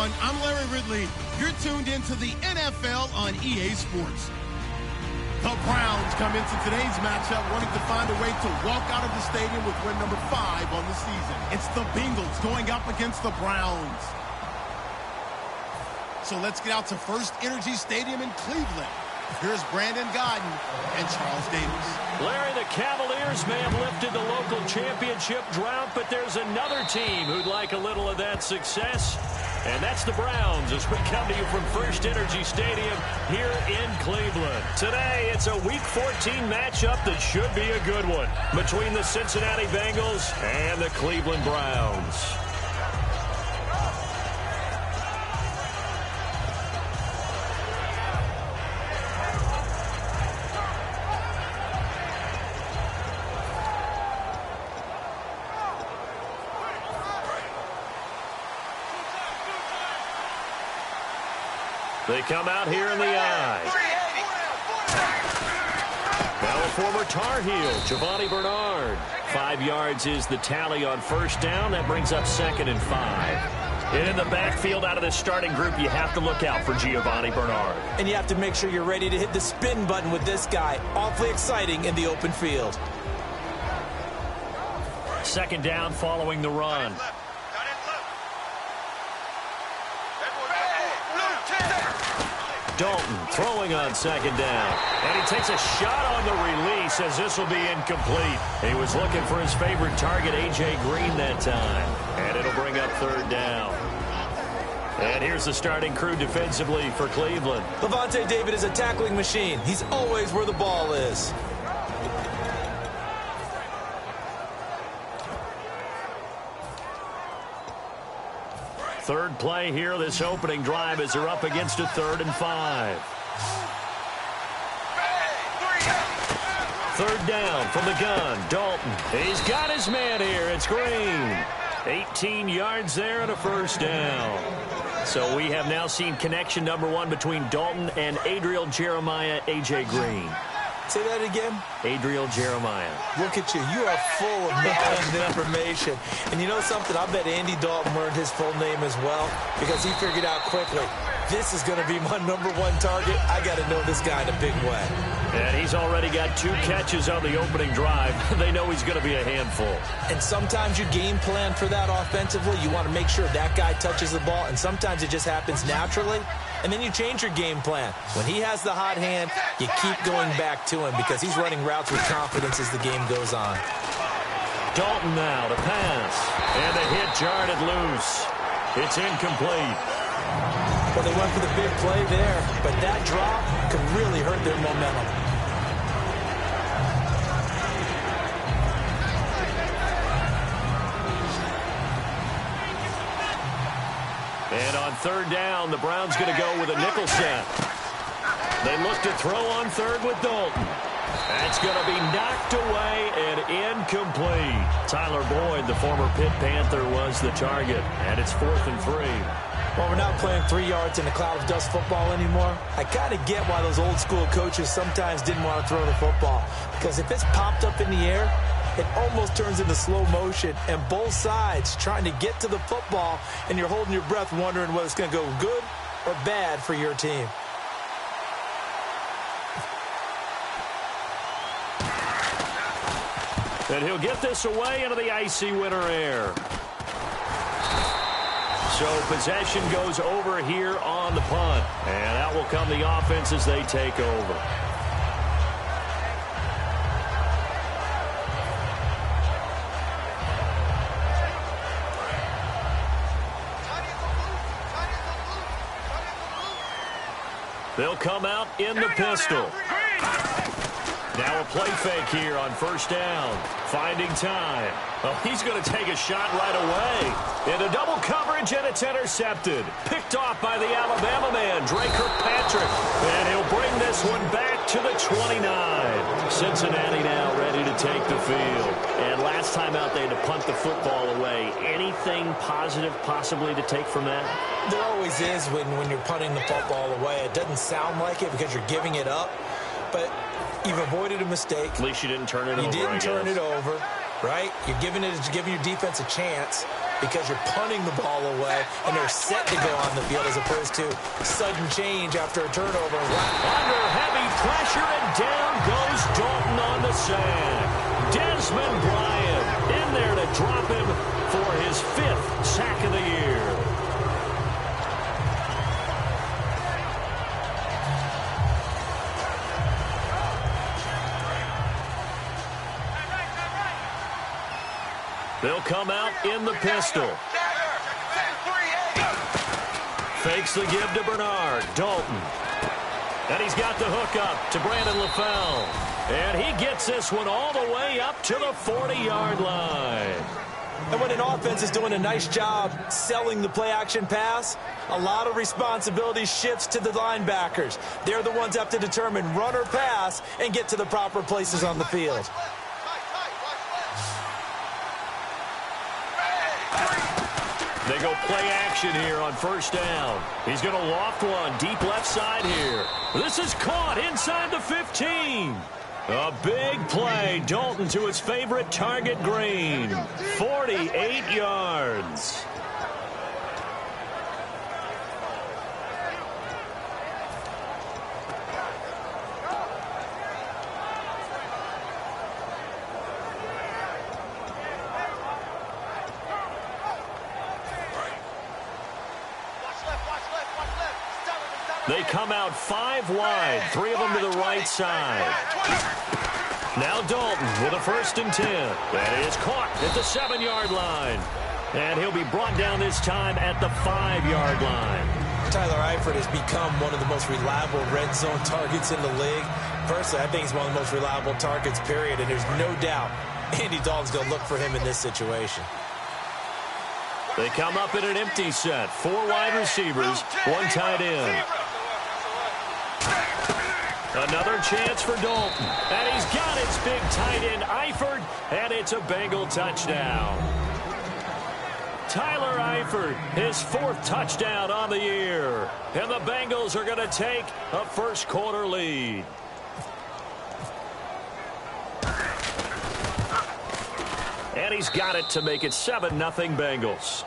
everyone. I'm Larry Ridley. You're tuned into the NFL on EA Sports. The Browns come into today's matchup wanting to find a way to walk out of the stadium with win number 5 on the season. It's the Bengals going up against the Browns. So let's get out to First Energy Stadium in Cleveland. Here's Brandon Godden and Charles Davis. Larry, the Cavaliers may have lifted the local championship drought, but there's another team who'd like a little of that success, and that's the Browns as we come to you from First Energy Stadium here in Cleveland. Today, it's a Week 14 matchup that should be a good one between the Cincinnati Bengals and the Cleveland Browns. They come out here in the eye. Now a former Tar Heel, Giovanni Bernard. 5 yards is the tally on first down. That brings up 2nd and 5. And in the backfield out of the starting group, you have to look out for Giovanni Bernard. And you have to make sure you're ready to hit the spin button with this guy. Awfully exciting in the open field. 2nd down following the run. Dalton throwing on 2nd down. And he takes a shot on the release as this will be incomplete. He was looking for his favorite target, A.J. Green, that time. And it'll bring up 3rd down. And here's the starting crew defensively for Cleveland. Lavonte David is a tackling machine. He's always where the ball is. Third play here, this opening drive, as they're up against a 3rd and 5. 3rd down from the gun, Dalton. He's got his man here, it's Green. 18 yards there and a 1st down. So we have now seen connection number 1 between Dalton and Adriel Jeremiah, A.J. Green. Say that again. Adriel Jeremiah. Look at you. You are full of knowledge and information. And you know something? I bet Andy Dalton learned his full name as well because he figured out quickly, this is going to be my number 1 target. I got to know this guy in a big way. And he's already got 2 catches on the opening drive. They know he's going to be a handful. And sometimes you game plan for that offensively. You want to make sure that guy touches the ball, and sometimes it just happens naturally. And then you change your game plan. When he has the hot hand, you keep going back to him because he's running routes with confidence as the game goes on. Dalton now to pass. And the hit jarred it loose. It's incomplete. Well, they went for the big play there, but that drop could really hurt their momentum. And on 3rd down, the Browns going to go with a nickel set. They look to throw on 3rd with Dalton. That's going to be knocked away and incomplete. Tyler Boyd, the former Pitt Panther, was the target. And it's 4th and 3. Well, we're not playing 3 yards in a cloud of dust football anymore. I kind of get why those old school coaches sometimes didn't want to throw the football. Because if it's popped up in the air, it almost turns into slow motion, and both sides trying to get to the football, and you're holding your breath wondering whether it's going to go good or bad for your team. And he'll get this away into the icy winter air. So possession goes over here on the punt, and out will come the offense as they take over. They'll come out in the pistol. Now a play fake here on 1st down. Finding time. Oh, he's going to take a shot right away. Into double coverage, and it's intercepted. Picked off by the Alabama man, Dre Kirkpatrick. And he'll bring this one back to the 29. Cincinnati now ready to take the field. And last time out, they had to punt the football away. Anything positive possibly to take from that? There always is when you're punting the football away. It doesn't sound like it because you're giving it up, but you've avoided a mistake. At least you didn't turn it over. You didn't turn it over, right? You're giving your defense a chance. because you're punting the ball away and they're set to go on the field as opposed to sudden change after a turnover. Under heavy pressure, and down goes Dalton on the sack. Desmond Bryant in there to drop him for his 5th sack of the year. They'll come out in the pistol. Fakes the give to Bernard. Dalton. And he's got the hook up to Brandon LaFell. And he gets this one all the way up to the 40-yard line. And when an offense is doing a nice job selling the play-action pass, a lot of responsibility shifts to the linebackers. They're the ones that have to determine run or pass and get to the proper places on the field. They go play action here on first down. He's going to loft one deep left side here. This is caught inside the 15. A big play. Dalton to his favorite target, Green. 48 yards. They come out 5 wide, 3 of them to the right side. Now Dalton with a 1st and 10. That is caught at the 7-yard line. And he'll be brought down this time at the 5-yard line. Tyler Eifert has become one of the most reliable red zone targets in the league. Personally, I think he's one of the most reliable targets, period. And there's no doubt Andy Dalton's going to look for him in this situation. They come up in an empty set. 4 wide receivers, 1 tight end. Another chance for Dalton. And he's got his big tight end, Eifert, and it's a Bengal touchdown. Tyler Eifert, his 4th touchdown on the year. And the Bengals are going to take a first-quarter lead. And he's got it to make it 7-0 Bengals.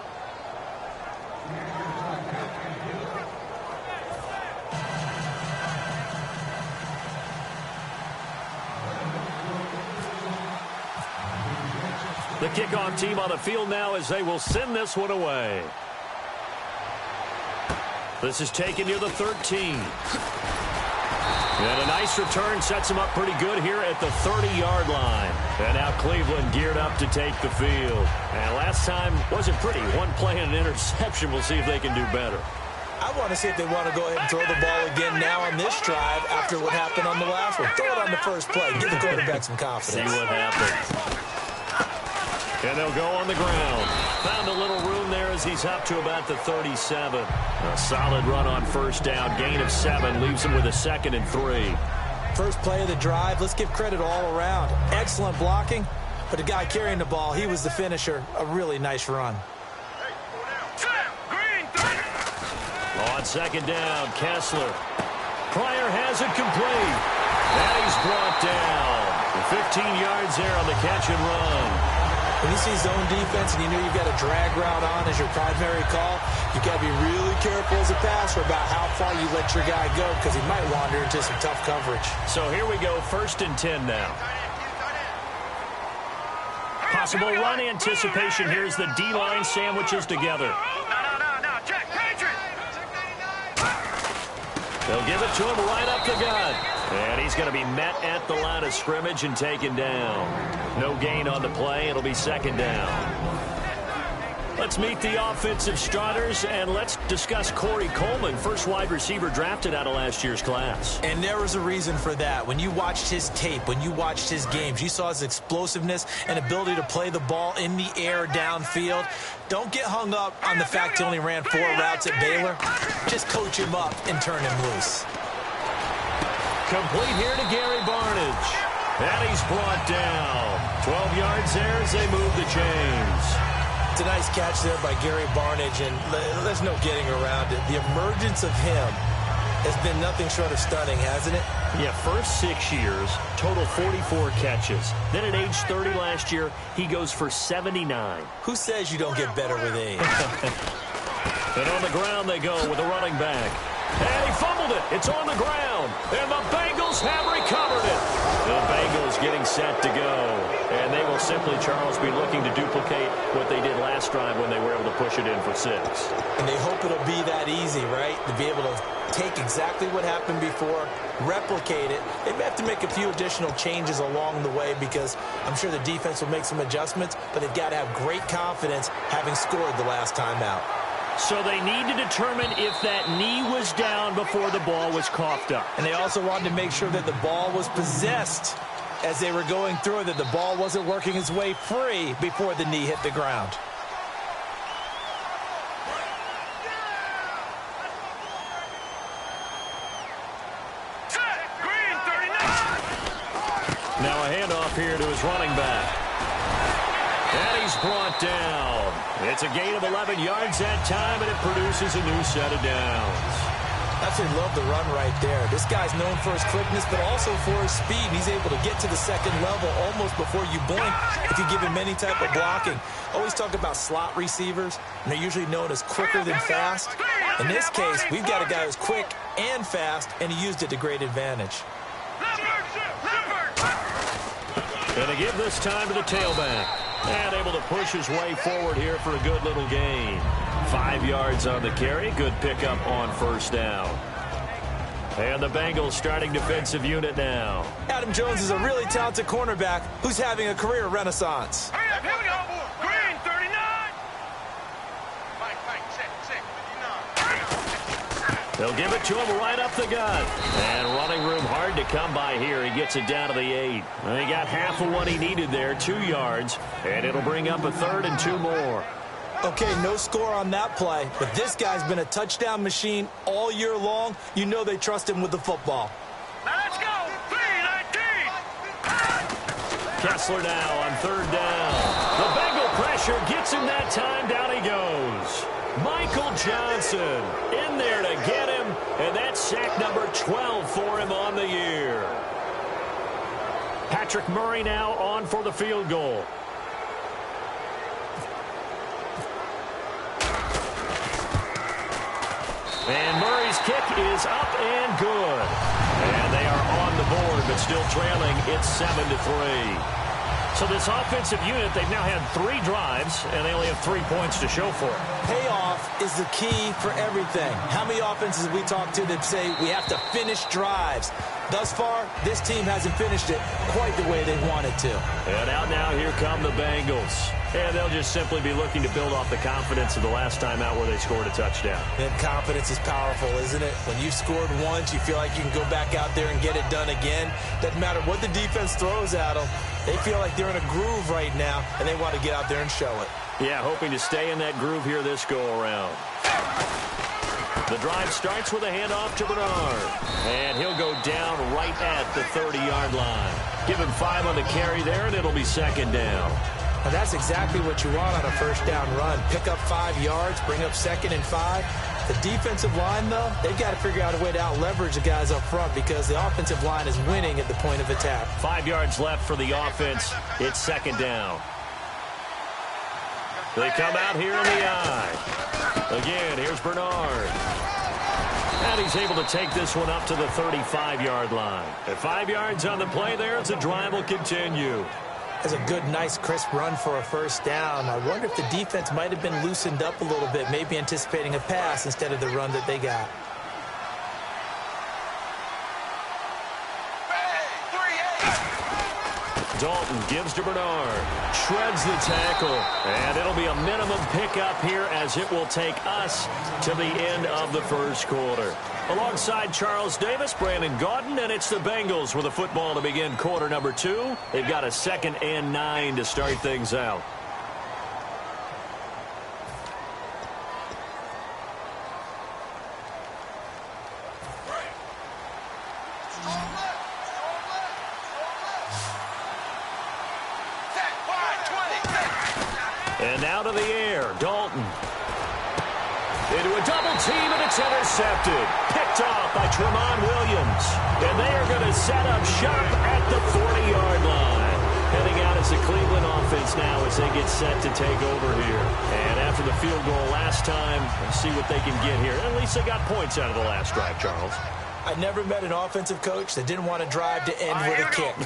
The kickoff team on the field now as they will send this one away. This is taken near the 13. And a nice return sets him up pretty good here at the 30-yard line. And now Cleveland geared up to take the field. And last time wasn't pretty. 1 play and an interception. We'll see if they can do better. I want to see if they want to go ahead and throw the ball again now on this drive after what happened on the last one. Throw it on the first play. Give the quarterback some confidence. See what happens. And they'll go on the ground. Found a little room there as he's up to about the 37. A solid run on first down. Gain of 7 leaves him with a 2nd and 3. First play of the drive. Let's give credit all around. Excellent blocking. But the guy carrying the ball, he was the finisher. A really nice run. On 2nd down, Kessler. Pryor has it complete. And he's brought down. 15 yards there on the catch and run. When you see zone defense and you know you've got a drag route on as your primary call, you've got to be really careful as a passer about how far you let your guy go because he might wander into some tough coverage. So here we go, 1st and 10 now. Possible run anticipation here as the D-line sandwiches together. Check, Patriot. They'll give it to him right up the gut. And he's going to be met at the line of scrimmage and taken down. No gain on the play. It'll be 2nd down. Let's meet the offensive starters, and let's discuss Corey Coleman, first wide receiver drafted out of last year's class. And there was a reason for that. When you watched his tape, when you watched his games, you saw his explosiveness and ability to play the ball in the air downfield. Don't get hung up on the fact he only ran 4 routes at Baylor. Just coach him up and turn him loose. Complete here to Gary Barnidge. And he's brought down. 12 yards there as they move the chains. It's a nice catch there by Gary Barnidge, and there's no getting around it. The emergence of him has been nothing short of stunning, hasn't it? Yeah, first 6 years, total 44 catches. Then at age 30 last year, he goes for 79. Who says you don't get better with age? And on the ground they go with the running back. And he fumbled it. It's on the ground. And the Bengals have recovered it. The Bengals getting set to go. And they will simply, Charles, be looking to duplicate what they did last drive when they were able to push it in for 6. And they hope it'll be that easy, right? To be able to take exactly what happened before, replicate it. They may have to make a few additional changes along the way because I'm sure the defense will make some adjustments, but they've got to have great confidence having scored the last time out. So they need to determine if that knee was down before the ball was coughed up. And they also wanted to make sure that the ball was possessed as they were going through it, that the ball wasn't working its way free before the knee hit the ground. Now a handoff here to his running back. And he's brought down. It's a gain of 11 yards that time, and it produces a new set of downs. Absolutely love the run right there. This guy's known for his quickness, but also for his speed. And he's able to get to the second level almost before you blink if you give him any type of blocking. Always talk about slot receivers, and they're usually known as quicker than fast. In this case, we've got a guy who's quick and fast, and he used it to great advantage. And to give this time to the tailback. And able to push his way forward here for a good little gain. 5 yards on the carry. Good pickup on first down. And the Bengals starting defensive unit now. Adam Jones is a really talented cornerback who's having a career renaissance. Hurry up, here we go. Green, 39. They'll give it to him right up the gut. And running room hard to come by here. He gets it down to the 8. And he got half of what he needed there, 2 yards. And it'll bring up a 3rd and 2 more. Okay, no score on that play, but this guy's been a touchdown machine all year long. You know they trust him with the football. Now let's go. 3-19. Kessler now on 3rd down. The Bengal pressure gets him that time. Down he goes. Michael Johnson in there to get him, and that's sack number 12 for him on the year. Patrick Murray now on for the field goal. And Murray's kick is up and good. And they are on the board, but still trailing. It's 7-3. So this offensive unit, they've now had 3 drives, and they only have 3 points to show for it. Payoff is the key for everything. How many offenses have we talked to that say we have to finish drives? Thus far, this team hasn't finished it quite the way they wanted to. And out now, here come the Bengals. And they'll just simply be looking to build off the confidence of the last time out where they scored a touchdown. And confidence is powerful, isn't it? When you've scored once, you feel like you can go back out there and get it done again. Doesn't matter what the defense throws at them. They feel like they're in a groove right now, and they want to get out there and show it. Yeah, hoping to stay in that groove here this go-around. The drive starts with a handoff to Bernard. And he'll go down right at the 30-yard line. Give him 5 on the carry there, and it'll be 2nd down. And that's exactly what you want on a first down run. Pick up 5 yards, bring up 2nd and 5. The defensive line, though, they've got to figure out a way to out-leverage the guys up front because the offensive line is winning at the point of attack. 5 yards left for the offense. It's 2nd down. They come out here in the eye. Again, here's Bernard. And he's able to take this one up to the 35-yard line. At 5 yards on the play there, the drive will continue. That's a good, nice, crisp run for a first down. I wonder if the defense might have been loosened up a little bit, maybe anticipating a pass instead of the run that they got. Dalton gives to Bernard. Shreds the tackle. And it'll be a minimum pickup here as it will take us to the end of the first quarter. Alongside Charles Davis, Brandon Gaudin, and it's the Bengals with the football to begin quarter number 2. They've got a 2nd and 9 to start things out. And now to the air, Dalton. Into a double team, and it's intercepted. Picked picked off by Tremont Williams. And they are going to set up shop at the 40-yard line. Heading out as the Cleveland offense now as they get set to take over here. And after the field goal last time, let's see what they can get here. At least they got points out of the last drive, Charles. I never met an offensive coach that didn't want to drive to end with a kick.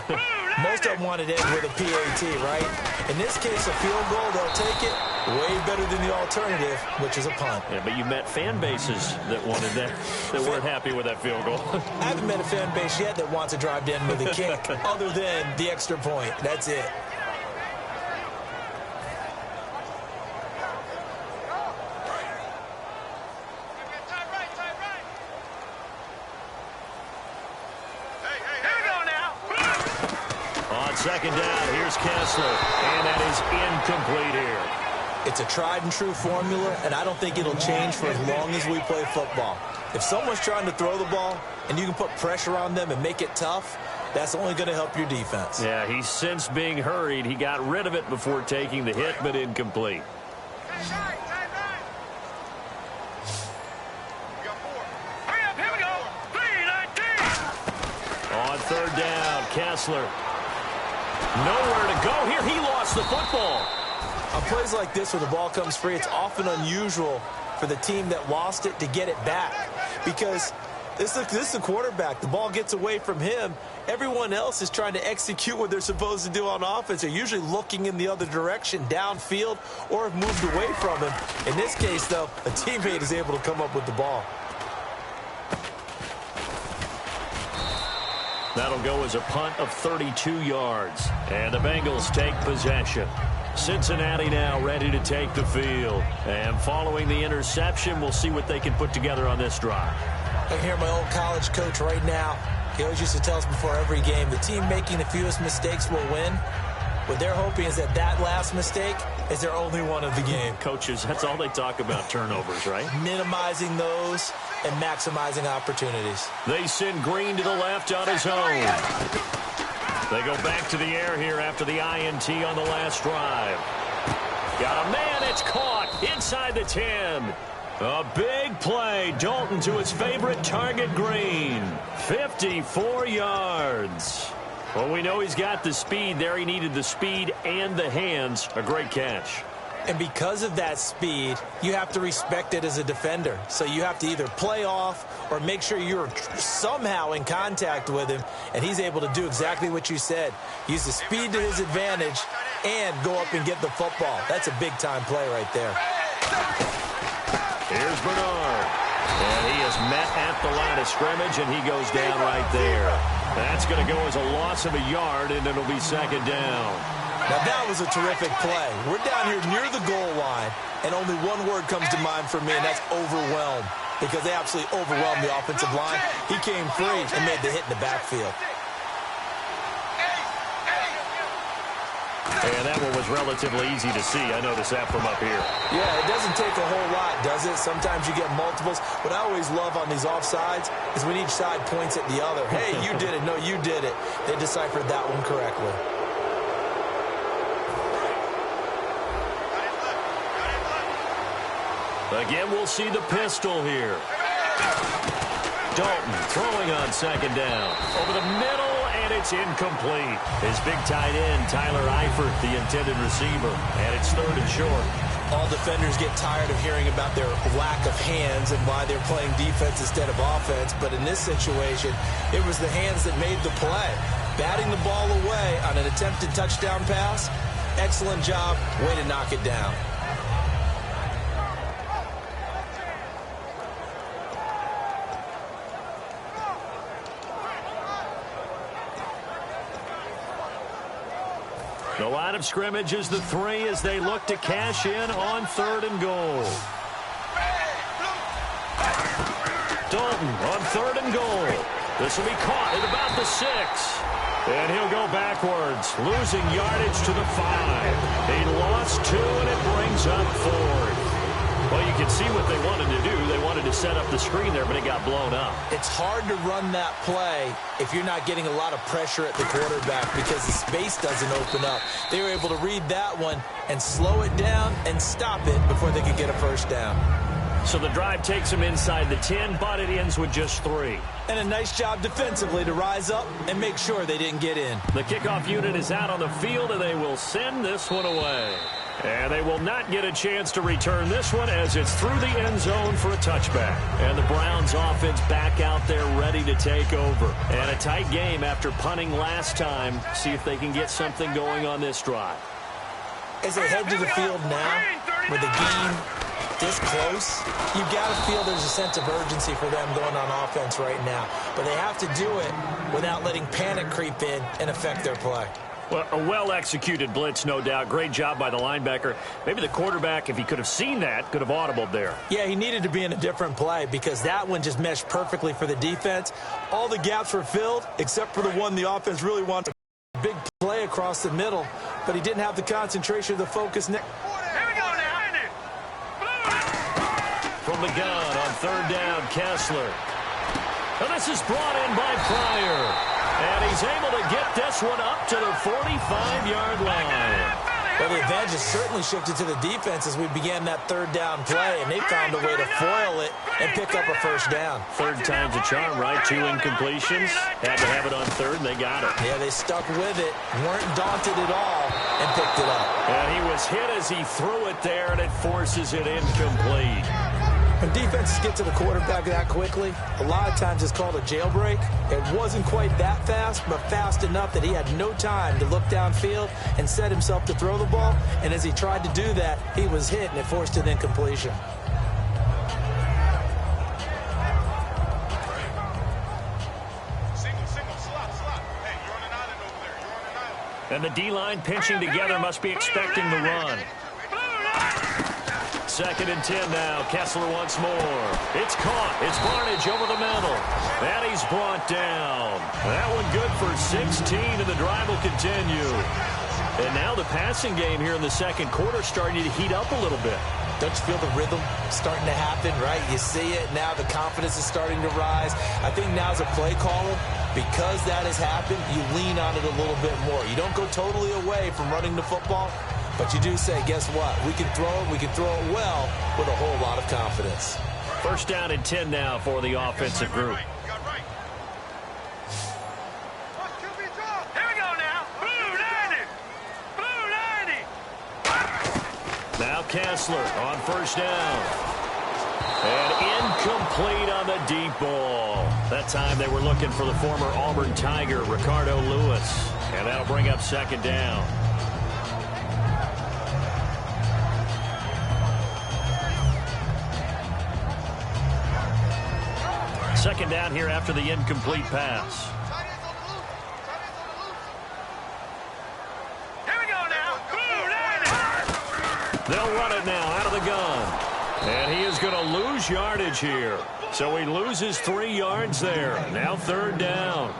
Most of them wanted to end with a PAT, right? In this case, a field goal, they'll take it way better than the alternative, which is a punt. Yeah, but you met fan bases that wanted that weren't happy with that field goal. I haven't met a fan base yet that wants to drive to end with a kick other than the extra point. That's it. Second down, here's Kessler, and that is incomplete here. It's a tried-and-true formula, and I don't think it'll change for as long as we play football. If someone's trying to throw the ball, and you can put pressure on them and make it tough, that's only going to help your defense. Yeah, he's since being hurried. He got rid of it before taking the hit, but incomplete. On third down, Kessler. Nowhere to go here. He lost the football. On plays like this where the ball comes free, it's often unusual for the team that lost it to get it back. Because this is the quarterback. The ball gets away from him. Everyone else is trying to execute what they're supposed to do on offense. They're usually looking in the other direction, downfield, or have moved away from him. In this case, though, a teammate is able to come up with the ball. That'll go as a punt of 32 yards. And the Bengals take possession. Cincinnati now ready to take the field. And following the interception, we'll see what they can put together on this drive. I hear my old college coach right now. He always used to tell us before every game, the team making the fewest mistakes will win. What they're hoping is that last mistake is their only one of the game. Coaches, that's all they talk about, turnovers, right? Minimizing those and maximizing opportunities. They send Green to the left on his own. They go back to the air here after the INT on the last drive. Got a man, it's caught inside the 10. A big play. Dalton to his favorite target, Green. 54 yards. Well, we know he's got the speed there. He needed the speed and the hands. A great catch. And because of that speed, you have to respect it as a defender. So you have to either play off or make sure you're somehow in contact with him. And he's able to do exactly what you said. Use the speed to his advantage and go up and get the football. That's a big-time play right there. Here's Bernard. And he is met at the line of scrimmage, and he goes down right there. That's going to go as a loss of a yard, and it'll be second down. Now, that was a terrific play. We're down here near the goal line, and only one word comes to mind for me, and that's overwhelmed, because they absolutely overwhelmed the offensive line. He came free and made the hit in the backfield. And that one was relatively easy to see. I noticed that from up here. Yeah, it doesn't take a whole lot, does it? Sometimes you get multiples. What I always love on these offsides is when each side points at the other. Hey, you did it. No, you did it. They deciphered that one correctly. Again, we'll see the pistol here. Dalton throwing on second down. Over the middle, and it's incomplete. His big tight end, Tyler Eifert, the intended receiver. And it's third and short. All defenders get tired of hearing about their lack of hands and why they're playing defense instead of offense. But in this situation, it was the hands that made the play. Batting the ball away on an attempted touchdown pass. Excellent job. Way to knock it down. The line of scrimmage is the 3 as they look to cash in on third and goal. Dalton on third and goal. This will be caught at about the 6. And he'll go backwards, losing yardage to the 5. He lost 2, and it brings up 4. Well, you can see what they wanted to do. They wanted to set up the screen there, but it got blown up. It's hard to run that play if you're not getting a lot of pressure at the quarterback because the space doesn't open up. They were able to read that one and slow it down and stop it before they could get a first down. So the drive takes them inside the 10, but it ends with just 3. And a nice job defensively to rise up and make sure they didn't get in. The kickoff unit is out on the field, and they will send this one away. And they will not get a chance to return this one as it's through the end zone for a touchback. And the Browns offense back out there ready to take over. And a tight game after punting last time. See if they can get something going on this drive. As they head to the field now, with the game this close, you've got to feel there's a sense of urgency for them going on offense right now. But they have to do it without letting panic creep in and affect their play. Well, a well-executed blitz, no doubt. Great job by the linebacker. Maybe the quarterback, if he could have seen that, could have audibled there. Yeah, he needed to be in a different play because that one just meshed perfectly for the defense. All the gaps were filled except for the one the offense really wanted. A big play across the middle, but he didn't have the concentration, the focus. Here we go now. From the gun on third down, Kessler. And this is brought in by Pryor. And he's able to get this one up to the 45-yard line. Well, the advantage has certainly shifted to the defense as we began that third down play, and they found a way to foil it and pick up a first down. Third time's a charm, right? 2 incompletions. Had to have it on third, and they got it. Yeah, they stuck with it, weren't daunted at all, and picked it up. And he was hit as he threw it there, and it forces it incomplete. When defenses get to the quarterback that quickly, a lot of times it's called a jailbreak. It wasn't quite that fast, but fast enough that he had no time to look downfield and set himself to throw the ball. And as he tried to do that, he was hit, and it forced an incompletion. And the D-line pinching together must be expecting the run. Second and 10 now. Kessler once more. It's caught. It's Barnage over the middle. And he's brought down. That one good for 16, and the drive will continue. And now the passing game here in the second quarter starting to heat up a little bit. Don't you feel the rhythm starting to happen, right? You see it now. The confidence is starting to rise. I think now as a play caller, because that has happened, you lean on it a little bit more. You don't go totally away from running the football, but you do say, guess what? We can throw it well with a whole lot of confidence. First down and 10 now for the offensive group. Here we go now. Blue 90. Blue 90. Now Kessler on first down. And incomplete on the deep ball. That time they were looking for the former Auburn Tiger, Ricardo Lewis. And that'll bring up second down. Second down here after the incomplete pass. Here we go now. Blue 90. They'll run it now out of the gun. And he is going to lose yardage here. So he loses 3 yards there. Now third down.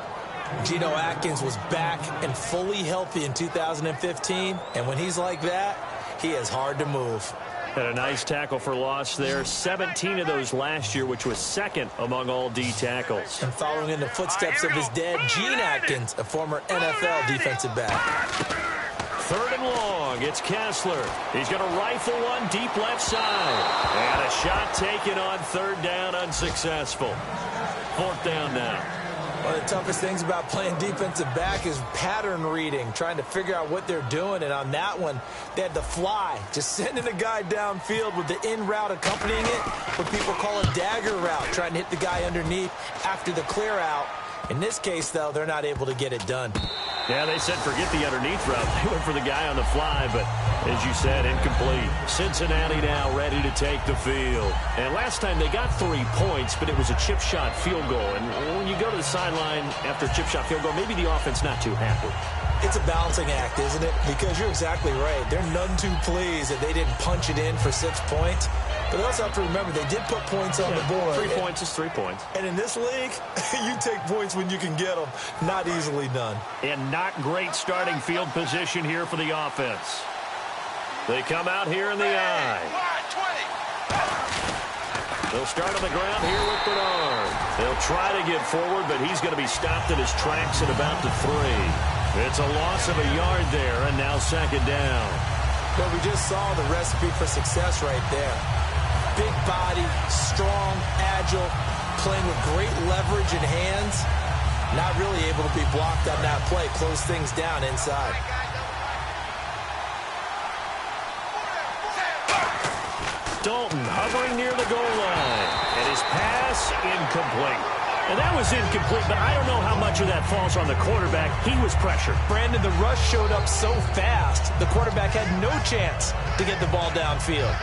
Geno Atkins was back and fully healthy in 2015. And when he's like that, he is hard to move. And a nice tackle for loss there. 17 of those last year, which was second among all D tackles. And following in the footsteps of his dad, Gene Atkins, a former NFL defensive back. Third and long. It's Kessler. He's going to rifle one deep left side. And a shot taken on third down, unsuccessful. Fourth down now. One of the toughest things about playing defensive back is pattern reading, trying to figure out what they're doing. And on that one, they had the fly, just sending a guy downfield with the in route accompanying it, what people call a dagger route, trying to hit the guy underneath after the clear out. In this case, though, they're not able to get it done. Yeah, they said forget the underneath route. They went for the guy on the fly, but as you said, incomplete. Cincinnati now ready to take the field. And last time they got 3 points, but it was a chip shot field goal. And when you go to the sideline after a chip shot field goal, maybe the offense not too happy. It's a balancing act, isn't it? Because you're exactly right. They're none too pleased that they didn't punch it in for 6 points. But they also have to remember they did put points on the board. 3 points is 3 points. And in this league, you take points when you can get them. Not easily done. And not great starting field position here for the offense. They come out here in the I. They'll start on the ground here with Bernard. They'll try to get forward, but he's going to be stopped at his tracks at about the 3. It's a loss of a yard there, and now second down. But we just saw the recipe for success right there. big body, strong, agile, playing with great leverage in hands. Not really able to be blocked on that play. Close things down inside. Dalton hovering near the goal line. And his pass incomplete. And that was incomplete, but I don't know how much of that falls on the quarterback. He was pressured. Brandon, the rush showed up so fast, the quarterback had no chance to get the ball downfield.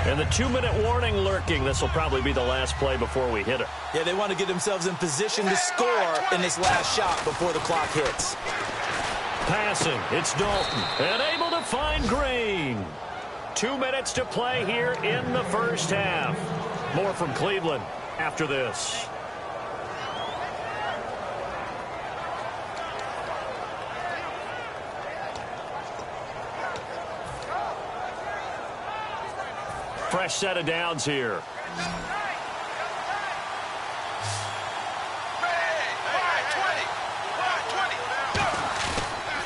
And the 2-minute warning lurking. This will probably be the last play before we hit it. Yeah, they want to get themselves in position to score in this last shot before the clock hits. Passing, it's Dalton. And able to find Green. 2 minutes to play here in the first half. More from Cleveland after this. Fresh set of downs here.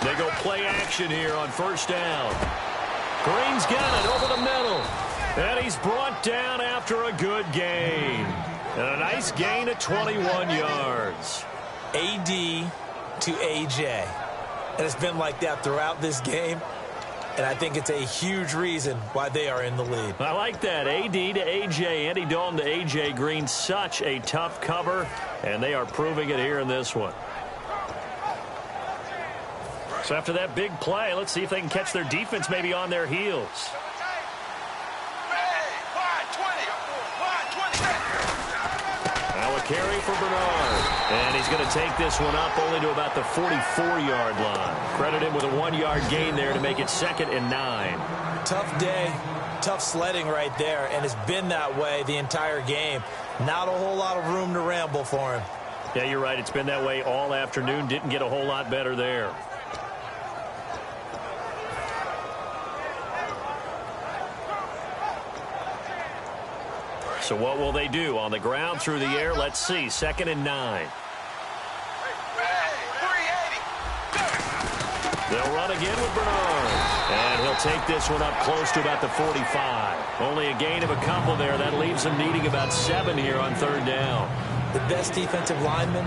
They go play action here on first down. Green's got it over the middle. And he's brought down after a good gain. And a nice gain of 21 yards. AD to AJ. And it's been like that throughout this game. And I think it's a huge reason why they are in the lead. I like that. AD to AJ, Andy Dalton to AJ Green. Such a tough cover. And they are proving it here in this one. So after that big play, let's see if they can catch their defense maybe on their heels. Now a carry for Bernard. And he's going to take this one up only to about the 44-yard line. Credit him with a 1-yard gain there to make it 2nd and 9. Tough day, tough sledding right there, and it's been that way the entire game. Not a whole lot of room to ramble for him. Yeah, you're right. It's been that way all afternoon. Didn't get a whole lot better there. So what will they do? On the ground, through the air, let's see. 2nd and 9. They'll run again with Bernard. And he'll take this one up close to about the 45. Only a gain of a couple there. That leaves them needing about 7 here on 3rd down. The best defensive linemen,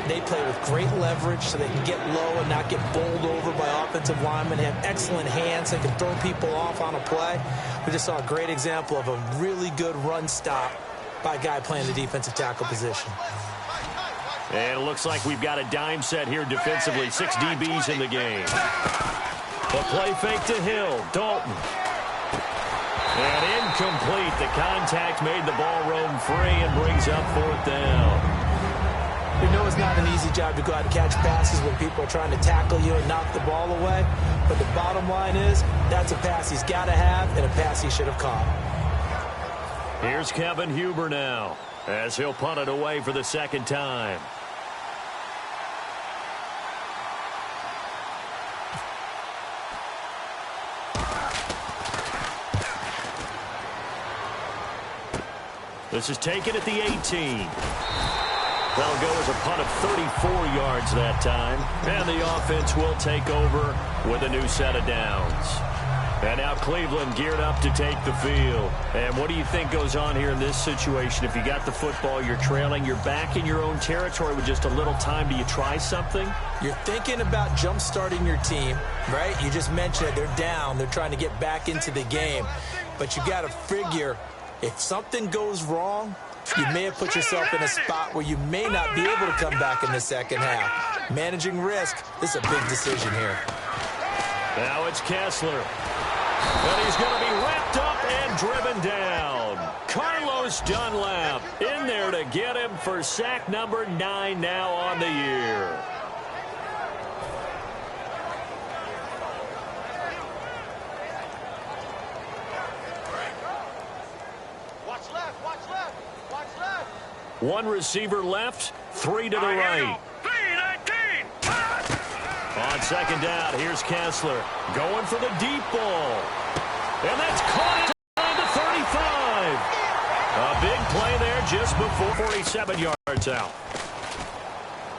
they play with great leverage so they can get low and not get bowled over by offensive linemen. They have excellent hands. They can throw people off on a play. We just saw a great example of a really good run stop by a guy playing the defensive tackle position. And it looks like we've got a dime set here defensively. 6 DBs in the game. The play fake to Hill. Dalton. And incomplete. The contact made the ball roam free and brings up 4th down. We know it's not an easy job to go out and catch passes when people are trying to tackle you and knock the ball away. But the bottom line is, that's a pass he's got to have and a pass he should have caught. Here's Kevin Huber now, as he'll punt it away for the 2nd time. This is taken at the 18. That'll go as a punt of 34 yards that time. And the offense will take over with a new set of downs. And now Cleveland geared up to take the field. And what do you think goes on here in this situation? If you got the football, you're trailing, you're back in your own territory with just a little time. Do you try something? You're thinking about jump-starting your team, right? You just mentioned it. They're down. They're trying to get back into the game. But you got to figure, if something goes wrong, you may have put yourself in a spot where you may not be able to come back in the 2nd half. Managing risk, this is a big decision here. Now it's Kessler. And he's going to be wrapped up and driven down. Carlos Dunlap in there to get him for sack number 9 now on the year. One receiver left, 3 to the right. On 2nd down, here's Kessler going for the deep ball. And that's caught inside the 35. A big play there just before 47 yards out.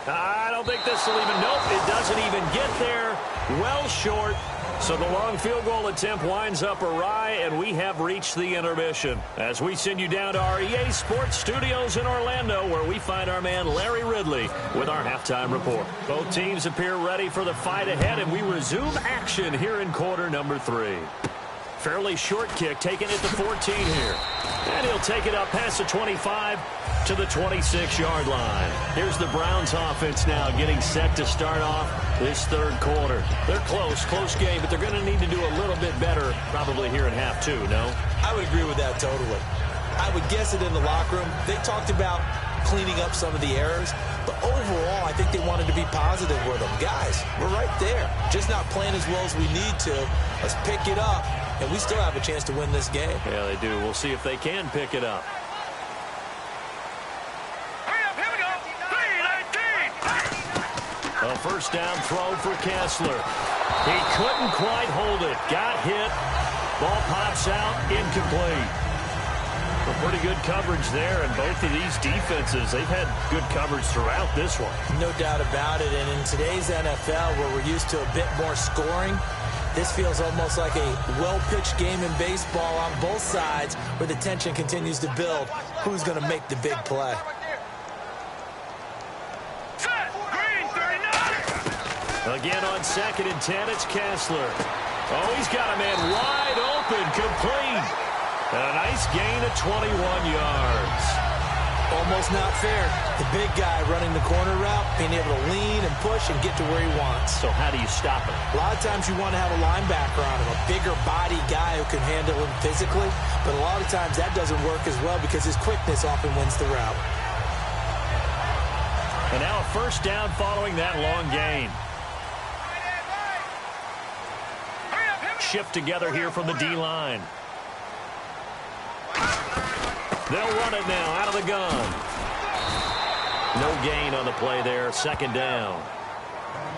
I don't think this will even, nope, it doesn't even get there. Well short. So the long field goal attempt winds up awry, and we have reached the intermission. As we send you down to our EA Sports Studios in Orlando, where we find our man Larry Ridley with our halftime report. Both teams appear ready for the fight ahead, and we resume action here in quarter number 3. Fairly short kick, taken at the 14 here. And he'll take it up past the 25 to the 26-yard line. Here's the Browns offense now getting set to start off this third quarter. They're close game, but they're going to need to do a little bit better probably here in half 2, no? I would agree with that totally. I would guess it in the locker room. They talked about cleaning up some of the errors, but overall, I think they wanted to be positive with them. Guys, we're right there. Just not playing as well as we need to. Let's pick it up, and we still have a chance to win this game. Yeah, they do. We'll see if they can pick it up. A first down throw for Kessler. He couldn't quite hold it. Got hit. Ball pops out. Incomplete. Well, pretty good coverage there, and both of these defenses, they've had good coverage throughout this one. No doubt about it, and in today's NFL, where we're used to a bit more scoring, this feels almost like a well-pitched game in baseball on both sides, where the tension continues to build. Who's going to make the big play? Again on 2nd and 10, it's Kessler. Oh, he's got a man wide open, complete. And a nice gain of 21 yards. Almost not fair. The big guy running the corner route, being able to lean and push and get to where he wants. So how do you stop him? A lot of times you want to have a linebacker on him, a bigger body guy who can handle him physically. But a lot of times that doesn't work as well because his quickness often wins the route. And now a first down following that long gain. Shift together here from the D-line. They'll run it now out of the gun. No gain on the play there. 2nd down.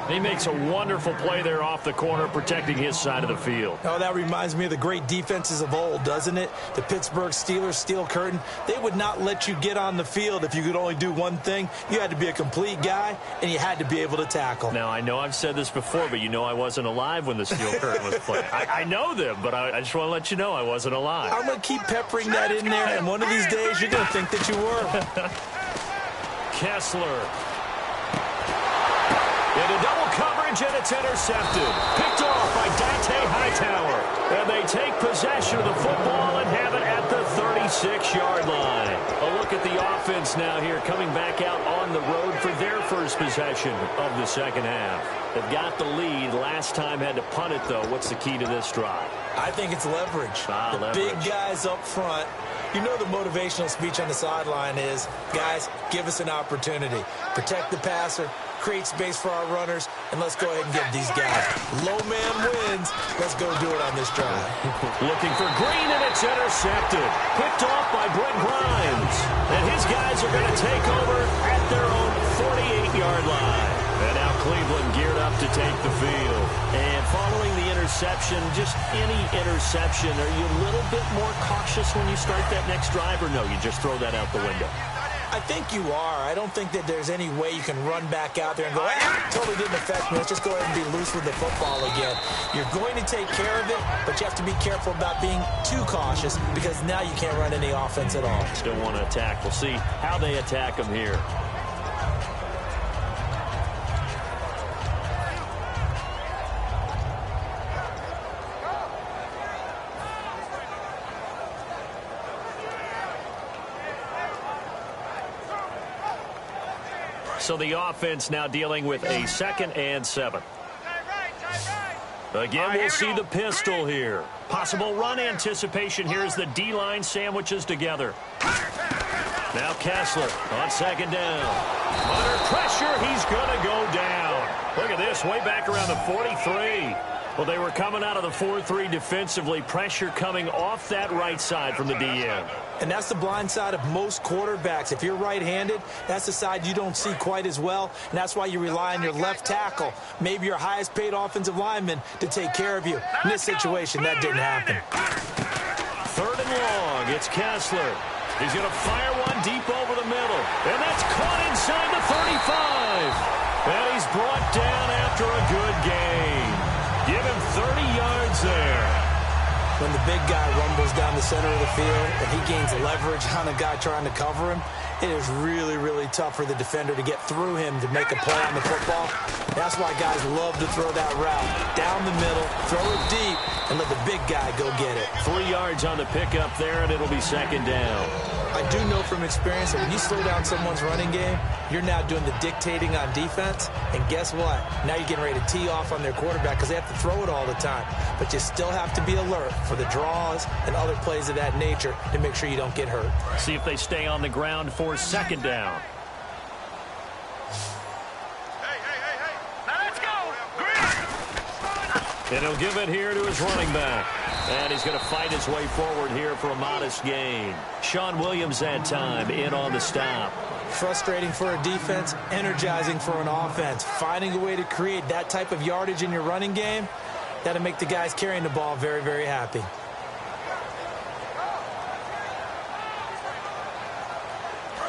He makes a wonderful play there off the corner, protecting his side of the field. Oh, that reminds me of the great defenses of old, doesn't it? The Pittsburgh Steelers steel curtain. They would not let you get on the field if you could only do one thing. You had to be a complete guy, and you had to be able to tackle. Now, I know I've said this before, but you know I wasn't alive when the steel curtain was playing. I know them, but I just want to let you know I wasn't alive. I'm going to keep peppering that in there, and one of these days you're going to think that you were. Kessler. Into double coverage, and it's intercepted. Picked off by Dante Hightower. And they take possession of the football and have it at the 36-yard line. A look at the offense now here, coming back out on the road for their first possession of the second half. They've got the lead. Last time had to punt it, though. What's the key to this drive? I think it's leverage. Big guys up front. You know the motivational speech on the sideline is, guys, give us an opportunity. Protect the passer, create space for our runners, and let's go ahead and give these guys. Low man wins. Let's go do it on this drive. Looking for Green, and it's intercepted. Picked off by Brent Grimes. And his guys are going to take over at their own 48-yard line. And now Cleveland geared up to take the field. And following the interception, just any interception, are you a little bit more cautious when you start that next drive, or no, you just throw that out the window? I think you are. I don't think that there's any way you can run back out there and go, totally didn't affect me. Let's just go ahead and be loose with the football again. You're going to take care of it, but you have to be careful about being too cautious because now you can't run any offense at all. Still want to attack. We'll see how they attack them here. So the offense now dealing with a 2nd and 7. Again, we'll see the pistol here. Possible run anticipation here as the D-line sandwiches together. Now Kessler on 2nd down. Under pressure, he's going to go down. Look at this, way back around the 43. Well, they were coming out of the 4-3 defensively. Pressure coming off that right side from the DM. And that's the blind side of most quarterbacks. If you're right-handed, that's the side you don't see quite as well. And that's why you rely on your left tackle, maybe your highest-paid offensive lineman, to take care of you. In this situation, that didn't happen. 3rd and long. It's Kessler. He's going to fire one deep over the middle. And that's caught inside the 35. And he's brought down after a good game. Give him 30 yards there. When the big guy rumbles down the center of the field and he gains leverage on a guy trying to cover him, it is really, really tough for the defender to get through him to make a play on the football. That's why guys love to throw that route. Down the middle, throw it deep, and let the big guy go get it. 3 yards on the pickup there, and it'll be second down. I do know from experience that when you slow down someone's running game, you're now doing the dictating on defense. And guess what? Now you're getting ready to tee off on their quarterback because they have to throw it all the time. But you still have to be alert for the draws and other plays of that nature to make sure you don't get hurt. See if they stay on the ground for second down. Now let's go. And he'll give it here to his running back. And he's going to fight his way forward here for a modest gain. Sean Williams that time in on the stop. Frustrating for a defense, energizing for an offense. Finding a way to create that type of yardage in your running game, that'll make the guys carrying the ball very, very happy.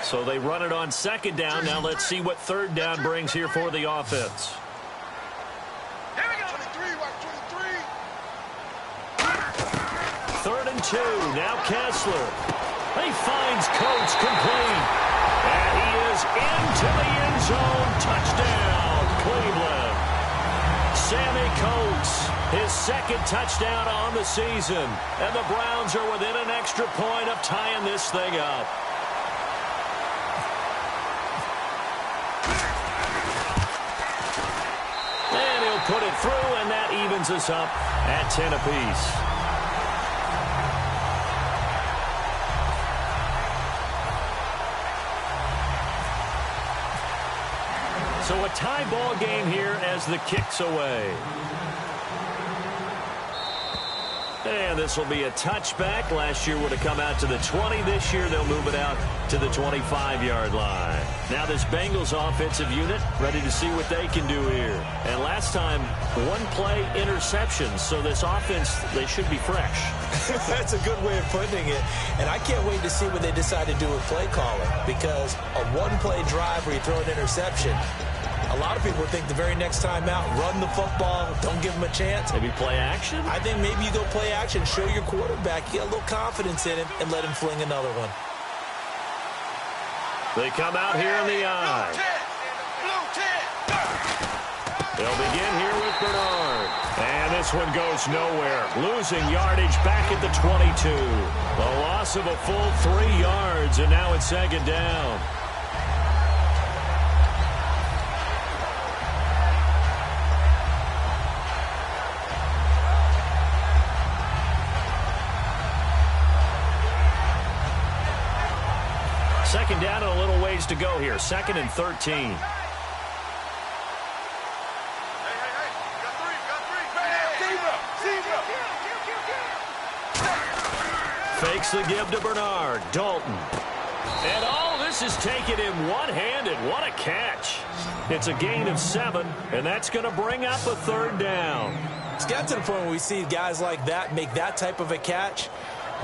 So they run it on second down. Now let's see what third down brings here for the offense. Here we go. 3rd and 2. Now Kessler. He finds Coates complete. And he is into the end zone. Touchdown, Cleveland. Sammy Coates, his second touchdown on the season. And the Browns are within an extra point of tying this thing up. And he'll put it through, and that evens us up at 10 apiece. So a tie ball game here as the kick's away. And this will be a touchback. Last year would have come out to the 20. This year they'll move it out to the 25-yard line. Now this Bengals offensive unit ready to see what they can do here. And last time, one play interception. So this offense, they should be fresh. That's a good way of putting it. And I can't wait to see what they decide to do with play calling. Because a one-play drive where you throw an interception, a lot of people think the very next time out, run the football, don't give them a chance. Maybe play action? I think maybe you go play action, show your quarterback, get a little confidence in him, and let him fling another one. They come out here in the eye. They'll begin here with Bernard. And this one goes nowhere. Losing yardage back at the 22. A loss of a full 3 yards, and now it's second down. Second down and a little ways to go here. 2nd and 13. Fakes the give to Bernard. Dalton. And all this is taken in one-handed. What a catch. It's a gain of 7, and that's going to bring up a 3rd down. It's got to the point where we see guys like that make that type of a catch.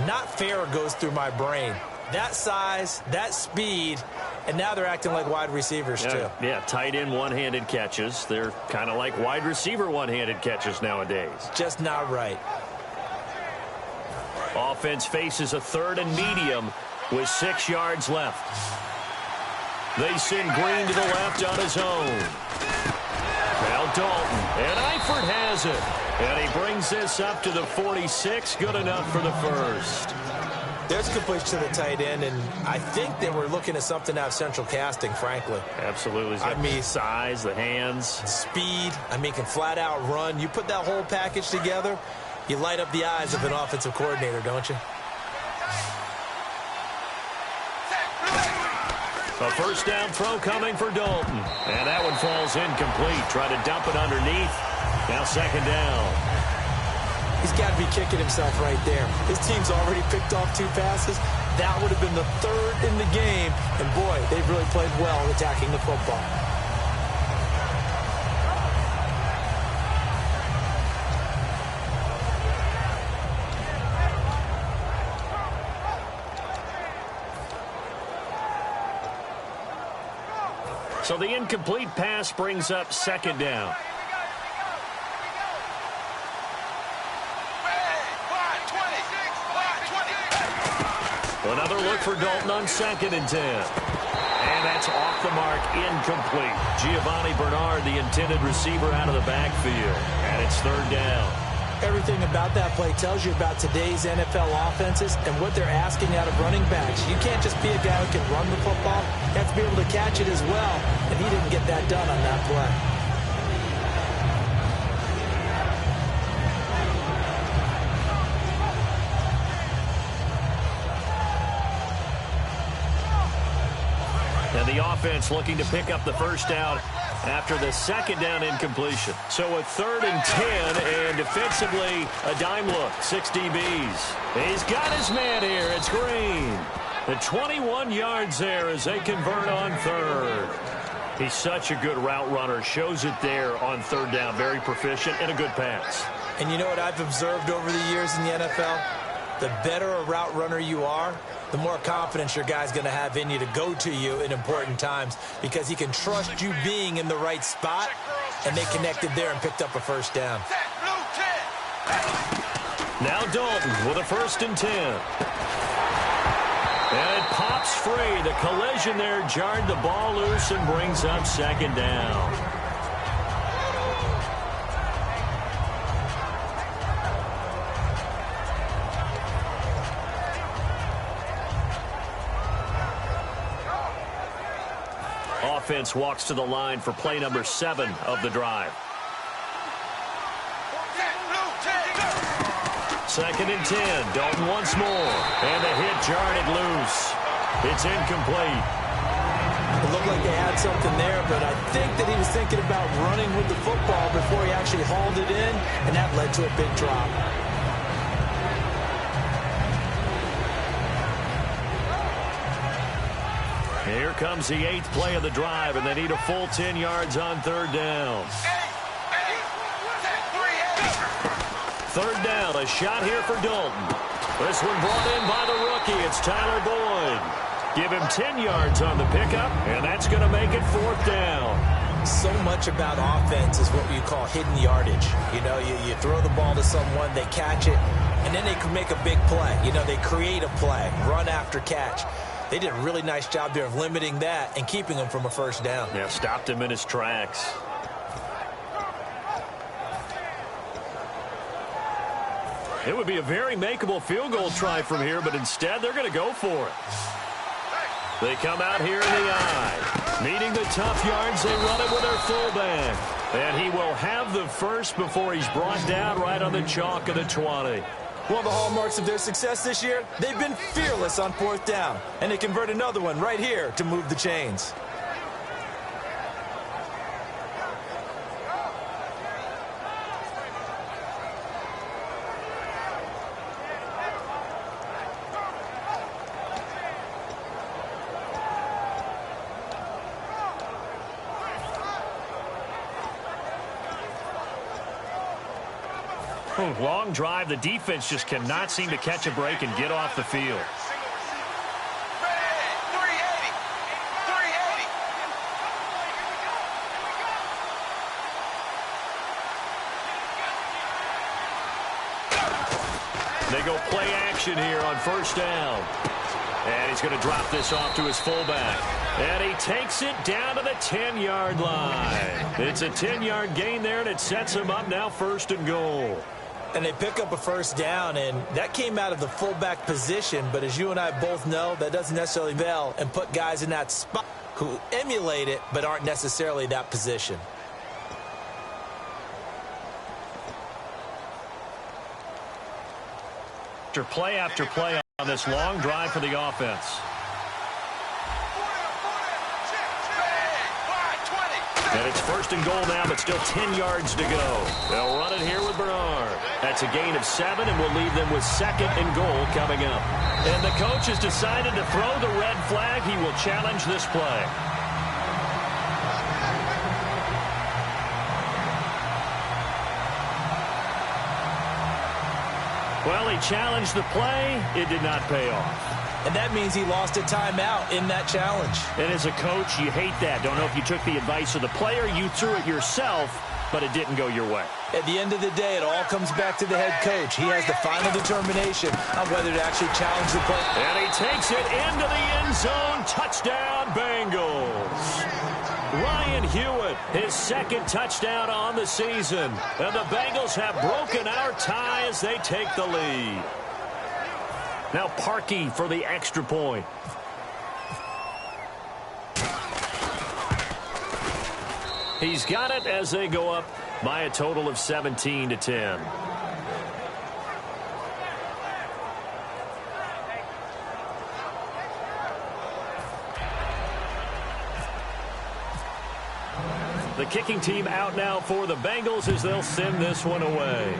Not fair goes through my brain. That size, that speed, and now they're acting like wide receivers too. Yeah, tight end one-handed catches. They're kind of like wide receiver one-handed catches nowadays. Just not right. Offense faces a 3rd and medium with 6 yards left. They send Green to the left on his own. Now Dalton, and Eifert has it. And he brings this up to the 46. Good enough for the first. There's completion to the tight end, and I think they were looking at something out of central casting, frankly. Absolutely. I mean, size, the hands. Speed. I mean, can flat out run. You put that whole package together, you light up the eyes of an offensive coordinator, don't you? A first down throw coming for Dalton. And that one falls incomplete. Try to dump it underneath. Now second down. He's got to be kicking himself right there. His team's already picked off 2 passes. That would have been the 3rd in the game. And, boy, they've really played well attacking the football. So the incomplete pass brings up second down. Another look for Dalton on 2nd and 10. And that's off the mark, incomplete. Giovanni Bernard, the intended receiver, out of the backfield. And it's 3rd down. Everything about that play tells you about today's NFL offenses and what they're asking out of running backs. You can't just be a guy who can run the football. You have to be able to catch it as well, and he didn't get that done on that play. And the offense looking to pick up the 1st down after the 2nd down incompletion. So a 3rd and 10, and defensively, a dime look, 6 DBs. He's got his man here. It's Green. The 21 yards there as they convert on 3rd. He's such a good route runner. Shows it there on 3rd down. Very proficient and a good pass. And you know what I've observed over the years in the NFL? The better a route runner you are, the more confidence your guy's going to have in you to go to you in important times because he can trust you being in the right spot, and they connected there and picked up a 1st down. Now Dalton with a 1st and 10. And it pops free. The collision there jarred the ball loose and brings up 2nd down. Offense walks to the line for play number 7 of the drive. 2nd and 10. Dalton once more. And the hit jarred it loose. It's incomplete. It looked like they had something there, but I think that he was thinking about running with the football before he actually hauled it in, and that led to a big drop. Here comes the 8th play of the drive, and they need a full 10 yards on 3rd down. 3rd down, a shot here for Dalton. This one brought in by the rookie. It's Tyler Boyd. Give him 10 yards on the pickup, and that's going to make it 4th down. So much about offense is what you call hidden yardage. You know, you throw the ball to someone, they catch it, and then they can make a big play. You know, they create a play, run after catch. They did a really nice job there of limiting that and keeping him from a 1st down. Yeah, stopped him in his tracks. It would be a very makeable field goal try from here, but instead they're going to go for it. They come out here in the eye. Needing the tough yards, they run it with their fullback. And he will have the 1st before he's brought down right on the chalk of the 20. One of the hallmarks of their success this year, they've been fearless on 4th down. And they convert another one right here to move the chains. Long drive. The defense just cannot seem to catch a break and get off the field. They go play action here on 1st down. And he's going to drop this off to his fullback. And he takes it down to the 10-yard line. It's a 10-yard gain there, and it sets him up now 1st and goal. And they pick up a 1st down, and that came out of the fullback position. But as you and I both know, that doesn't necessarily avail and put guys in that spot who emulate it but aren't necessarily that position. After play on this long drive for the offense. And it's 1st and goal now, but still 10 yards to go. They'll run it here with Bernard. That's a gain of 7, and will leave them with 2nd and goal coming up. And the coach has decided to throw the red flag. He will challenge this play. Well, he challenged the play. It did not pay off. And that means he lost a timeout in that challenge. And as a coach, you hate that. Don't know if you took the advice of the player, you threw it yourself, but it didn't go your way. At the end of the day, it all comes back to the head coach. He has the final determination on whether to actually challenge the play. And he takes it into the end zone. Touchdown, Bengals. Ryan Hewitt, his second touchdown on the season. And the Bengals have broken our tie as they take the lead. Now Parkey for the extra point. He's got it as they go up by a total of 17-10. The kicking team out now for the Bengals as they'll send this one away.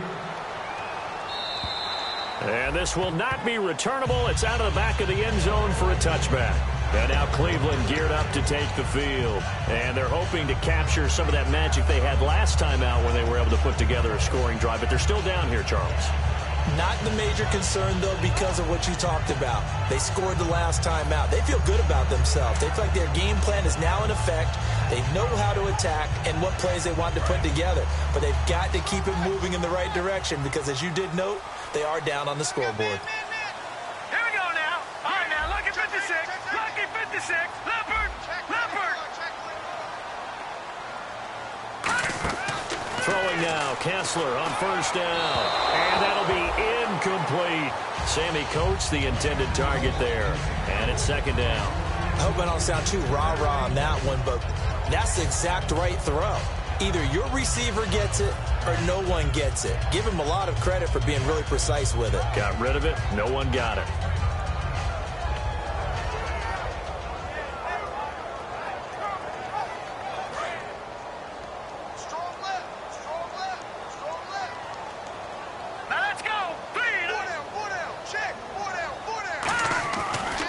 And this will not be returnable. It's out of the back of the end zone for a touchback. And now Cleveland geared up to take the field. And they're hoping to capture some of that magic they had last time out when they were able to put together a scoring drive. But they're still down here, Charles. Not the major concern, though, because of what you talked about. They scored the last time out. They feel good about themselves. They feel like their game plan is now in effect. They know how to attack and what plays they want to put together. But they've got to keep it moving in the right direction because, as you did note, they are down on the scoreboard. Here we go now. All right, now, lucky 56. Lucky 56. Leopard. Leopard. Throwing now, Kessler on first down. And that'll be incomplete. Sammy Coates, the intended target there. And it's second down. I hope I don't sound too rah-rah on that one, but that's the exact right throw. Either your receiver gets it or no one gets it. Give him a lot of credit for being really precise with it. Got rid of it. No one got it.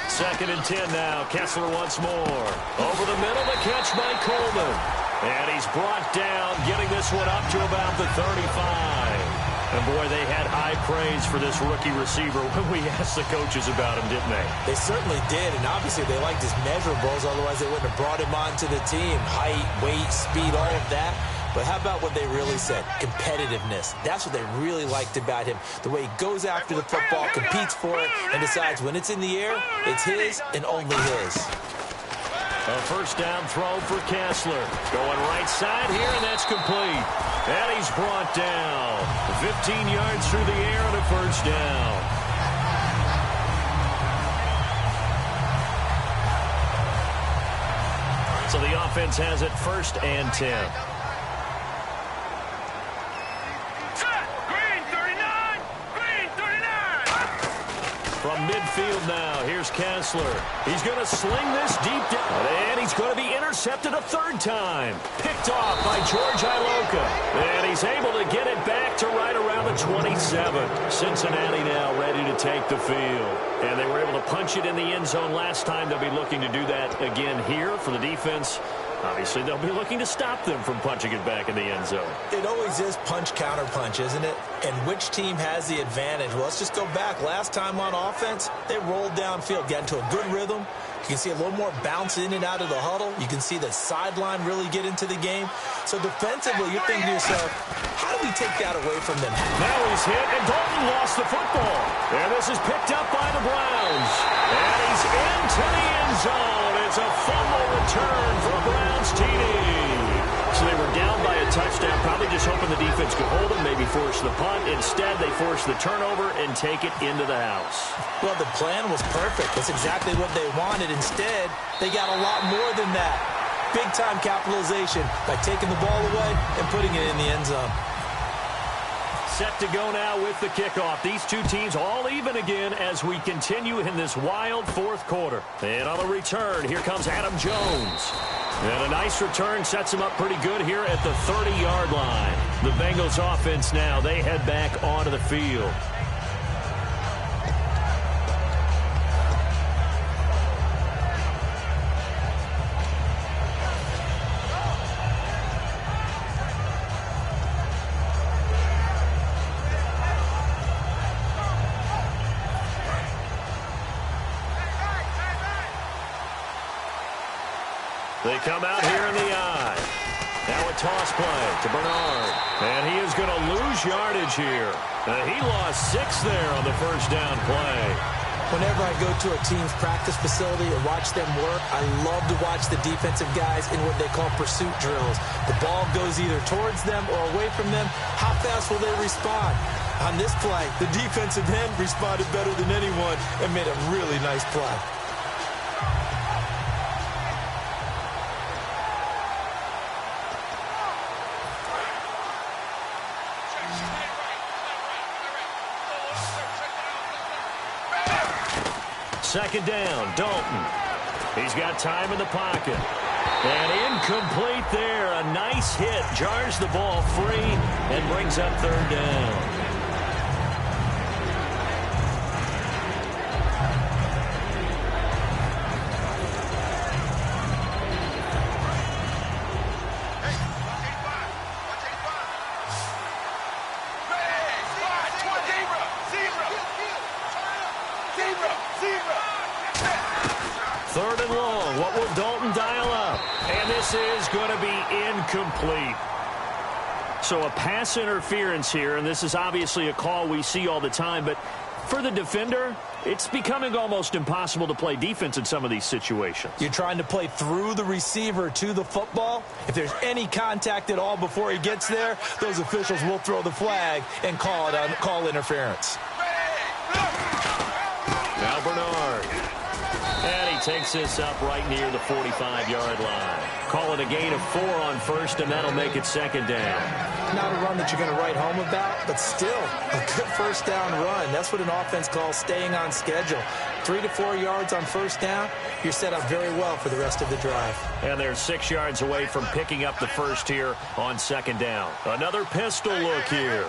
Second and 10 now. Kessler once more. Over the middle, the catch by Coleman. And he's brought down, getting this one up to about the 35. And, boy, they had high praise for this rookie receiver when we asked the coaches about him, didn't they? They certainly did, and obviously they liked his measurables. Otherwise, they wouldn't have brought him onto the team. Height, weight, speed, all of that. But how about what they really said? Competitiveness. That's what they really liked about him. The way he goes after the football, competes for it, and decides when it's in the air, it's his and only his. A first down throw for Kessler. Going right side here, and that's complete. And he's brought down. 15 yards through the air and a first down. So the offense has it first and 10. From midfield now, here's Kessler. He's going to sling this deep down, and he's going to be intercepted a third time. Picked off by George Iloka, and he's able to get it back to right around the 27. Cincinnati now ready to take the field, and they were able to punch it in the end zone last time. They'll be looking to do that again here for the defense. Obviously, they'll be looking to stop them from punching it back in the end zone. It always is punch-counter-punch, isn't it? And which team has the advantage? Well, let's just go back. Last time on offense, they rolled downfield, got into a good rhythm. You can see a little more bounce in and out of the huddle. You can see the sideline really get into the game. So defensively, you're thinking to yourself, how do we take that away from them? Now he's hit, and Dalton lost the football. And this is picked up by the Browns. And he's into the end zone. It's a fumble return for a Browns TD. So they were down by a touchdown, probably just hoping the defense could hold them, maybe force the punt. Instead, they force the turnover and take it into the house. Well, the plan was perfect. That's exactly what they wanted. Instead, they got a lot more than that. Big-time capitalization by taking the ball away and putting it in the end zone. Set to go now with the kickoff. These two teams all even again as we continue in this wild fourth quarter. And on the return, here comes Adam Jones. And a nice return sets him up pretty good here at the 30-yard line. The Bengals offense now, they head back onto the field. They come out here in the I. Now a toss play to Bernard. And he is going to lose yardage here. He lost 6 there on the first down play. Whenever I go to a team's practice facility and watch them work, I love to watch the defensive guys in what they call pursuit drills. The ball goes either towards them or away from them. How fast will they respond? On this play, the defensive end responded better than anyone and made a really nice play. Second down, Dalton. He's got time in the pocket. And incomplete there. A nice hit. Jars the ball free and brings up third down. Third and long. What will Dalton dial up? And this is going to be incomplete. So a pass interference here, and this is obviously a call we see all the time, but for the defender, it's becoming almost impossible to play defense in some of these situations. You're trying to play through the receiver to the football. If there's any contact at all before he gets there, those officials will throw the flag and call interference. Now Bernard. And he takes this up right near the 45-yard line. Call it a gain of 4 on first, and that'll make it second down. Not a run that you're going to write home about, but still a good first down run. That's what an offense calls staying on schedule. 3 to 4 yards on first down, you're set up very well for the rest of the drive. And they're 6 yards away from picking up the first here on second down. Another pistol look here.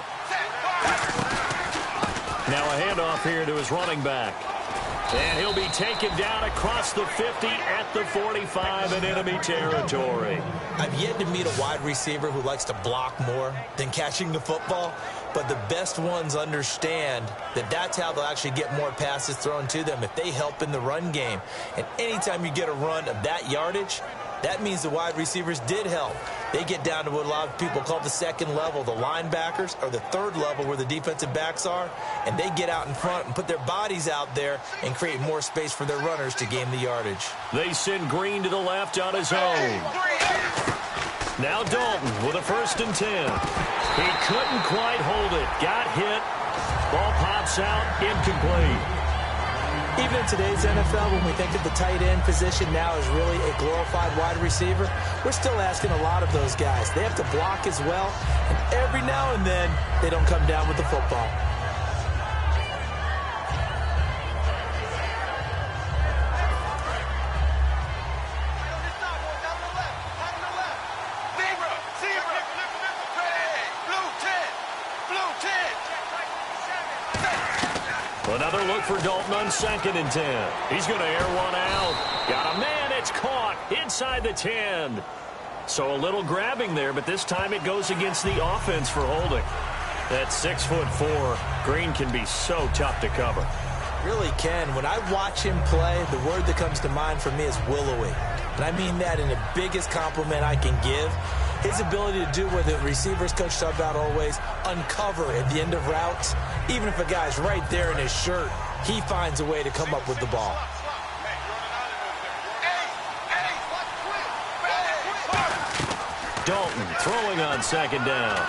Now a handoff here to his running back. And he'll be taken down across the 50 at the 45 in enemy territory. I've yet to meet a wide receiver who likes to block more than catching the football, but the best ones understand that that's how they'll actually get more passes thrown to them if they help in the run game. And anytime you get a run of that yardage, that means the wide receivers did help. They get down to what a lot of people call the second level, the linebackers, or the third level where the defensive backs are, and they get out in front and put their bodies out there and create more space for their runners to gain the yardage. They send Green to the left on his own. Now Dalton with a 1st and 10. He couldn't quite hold it. Got hit. Ball pops out, incomplete. Even in today's NFL, when we think of the tight end position now as really a glorified wide receiver, we're still asking a lot of those guys. They have to block as well, and every now and then, they don't come down with the football. Another look for Dalton on 2nd and 10. He's going to air one out. Got a man. It's caught inside the 10. So a little grabbing there, but this time it goes against the offense for holding. At 6'4", Green can be so tough to cover. Really can. When I watch him play, the word that comes to mind for me is willowy. And I mean that in the biggest compliment I can give. His ability to do what the receivers coach talks about always, uncover at the end of routes. Even if a guy's right there in his shirt, he finds a way to come up with the ball. Dalton throwing on 2nd down.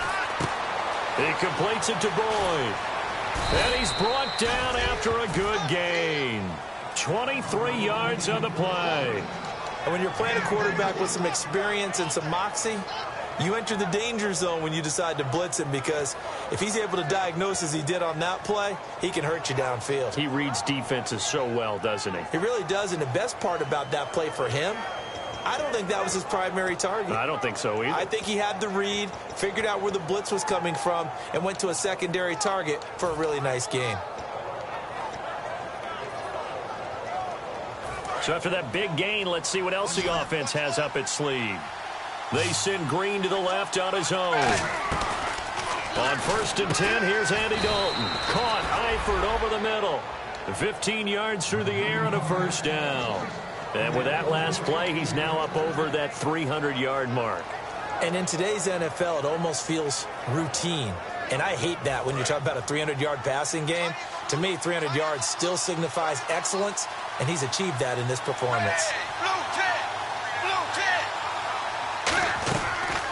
He completes it to Boyd. And he's brought down after a good gain. 23 yards on the play. And when you're playing a quarterback with some experience and some moxie, you enter the danger zone when you decide to blitz him, because if he's able to diagnose as he did on that play, he can hurt you downfield. He reads defenses so well, doesn't he? He really does, and the best part about that play for him, I don't think that was his primary target. I don't think so either. I think he had the read, figured out where the blitz was coming from, and went to a secondary target for a really nice gain. So after that big gain, let's see what else the offense has up its sleeve. They send Green to the left on his own. On 1st and 10, here's Andy Dalton. Caught Eifert over the middle. 15 yards through the air and a 1st down. And with that last play, he's now up over that 300-yard mark. And in today's NFL, it almost feels routine. And I hate that when you talk about a 300-yard passing game. To me, 300 yards still signifies excellence, and he's achieved that in this performance.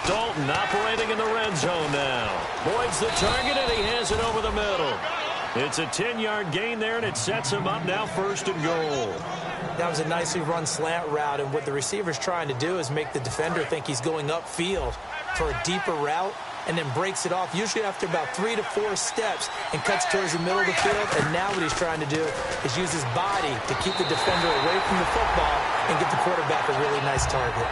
Dalton operating in the red zone now. Boyd's the target, and he has it over the middle. It's a 10-yard gain there, and it sets him up now 1st and goal. That was a nicely run slant route, and what the receiver's trying to do is make the defender think he's going upfield for a deeper route, and then breaks it off, usually after about 3 to 4 steps, and cuts towards the middle of the field. And now what he's trying to do is use his body to keep the defender away from the football and give the quarterback a really nice target.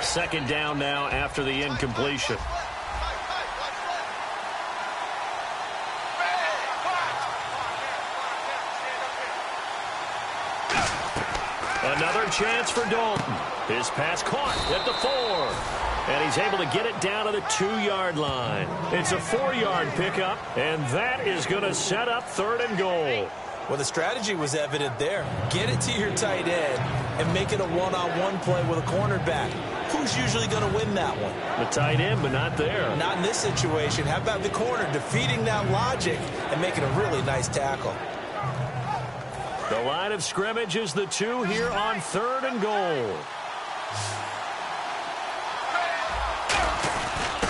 Second down now after the incompletion. Another chance for Dalton. His pass caught at the 4. And he's able to get it down to the 2-yard line. It's a 4-yard pickup, and that is going to set up 3rd and goal. Well, the strategy was evident there. Get it to your tight end and make it a one-on-one play with a cornerback. Who's usually going to win that one? The tight end, but not there. Not in this situation. How about the corner defeating that logic and making a really nice tackle? The line of scrimmage is the 2 here on 3rd and goal.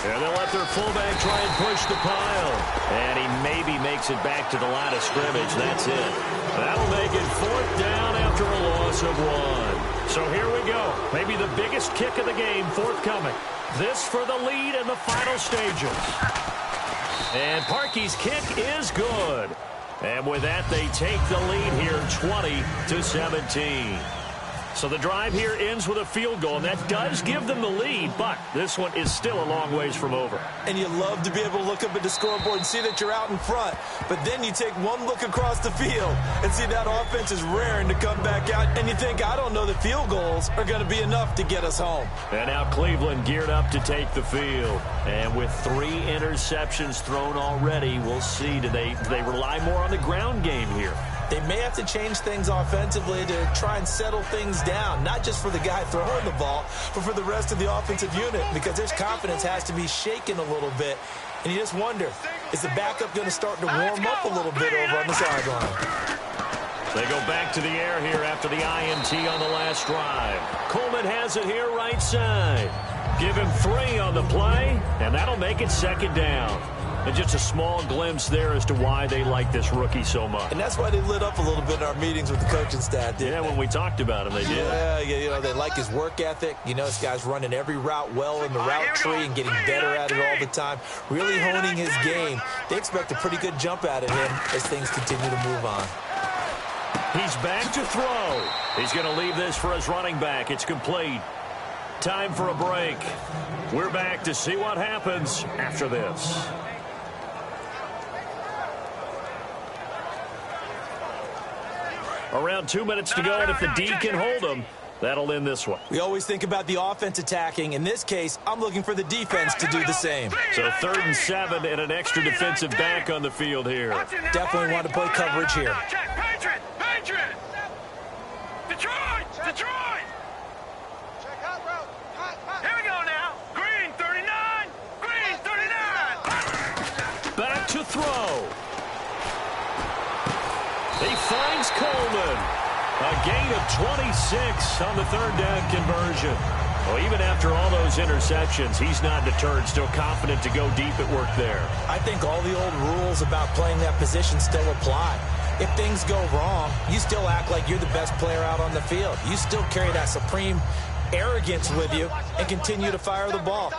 And they'll let their fullback try and push the pile. And he maybe makes it back to the line of scrimmage. That's it. That'll make it 4th down after a loss of 1. So here we go. Maybe the biggest kick of the game forthcoming. This for the lead in the final stages. And Parkey's kick is good. And with that, they take the lead here 20-17. So the drive here ends with a field goal, and that does give them the lead, but this one is still a long ways from over. And you love to be able to look up at the scoreboard and see that you're out in front, but then you take one look across the field and see that offense is raring to come back out, and you think, I don't know that field goals are going to be enough to get us home. And now Cleveland geared up to take the field. And with 3 interceptions thrown already, we'll see. Do they rely more on the ground game here? They may have to change things offensively to try and settle things down, not just for the guy throwing the ball, but for the rest of the offensive unit, because their confidence has to be shaken a little bit. And you just wonder, is the backup going to start to warm up a little bit over on the sideline? They go back to the air here after the INT on the last drive. Coleman has it here right side. Give him 3 on the play, and that'll make it 2nd down. And just a small glimpse there as to why they like this rookie so much. And that's why they lit up a little bit in our meetings with the coaching staff, didn't they? When we talked about him, they did. Yeah, they like his work ethic. You know, this guy's running every route well in the route tree and getting better at it all the time, really honing his game. They expect a pretty good jump out of him as things continue to move on. He's back to throw. He's going to leave this for his running back. It's complete. Time for a break. We're back to see what happens after this. Around 2 minutes to go, and if the D can hold them, that'll end this one. We always think about the offense attacking. In this case, I'm looking for the defense to do the same. So 3rd and 7 and an extra defensive back on the field here. Definitely want to play coverage here. Patriot! Detroit! Here we go now. Green 39. Back to throw. He finds Coleman. A gain of 26 on the 3rd down conversion. Well, even after all those interceptions, he's not deterred, still confident to go deep at work there. I think all the old rules about playing that position still apply. If things go wrong, you still act like you're the best player out on the field. You still carry that supreme arrogance with you and continue to fire the ball.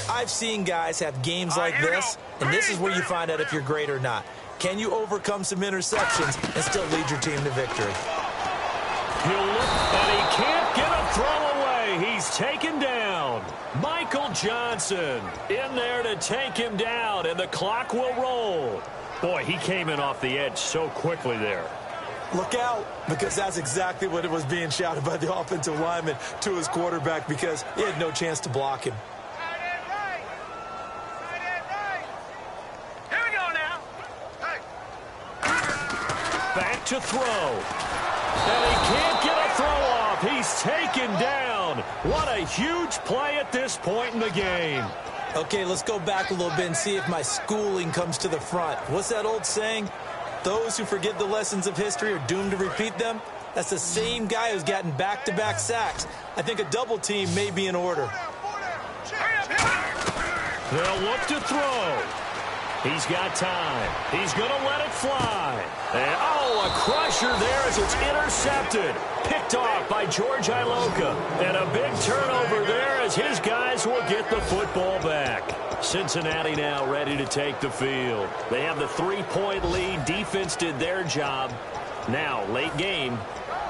I've seen guys have games like this, and this is where you find out if you're great or not. Can you overcome some interceptions and still lead your team to victory? He'll look, and he can't get a throw away. play. He's taken down. Michael Johnson in there to take him down, and the clock will roll. Boy, he came in off the edge so quickly there. Look out, because that's exactly what it was being shouted by the offensive lineman to his quarterback, because he had no chance to block him. Here we go now. Back to throw. And he can't get a throw off. He's taken down. What a huge play at this point in the game. Okay, let's go back a little bit and see if my schooling comes to the front. What's that old saying? Those who forget the lessons of history are doomed to repeat them. That's the same guy who's gotten back-to-back sacks. I think a double team may be in order. They'll look to throw. He's got time. He's going to let it fly. And, oh, a crusher there as it's intercepted. Picked off by George Iloka. And a big turnover there as his guys will get the football back. Cincinnati now ready to take the field. They have the 3-point lead. Defense did their job. Now, late game.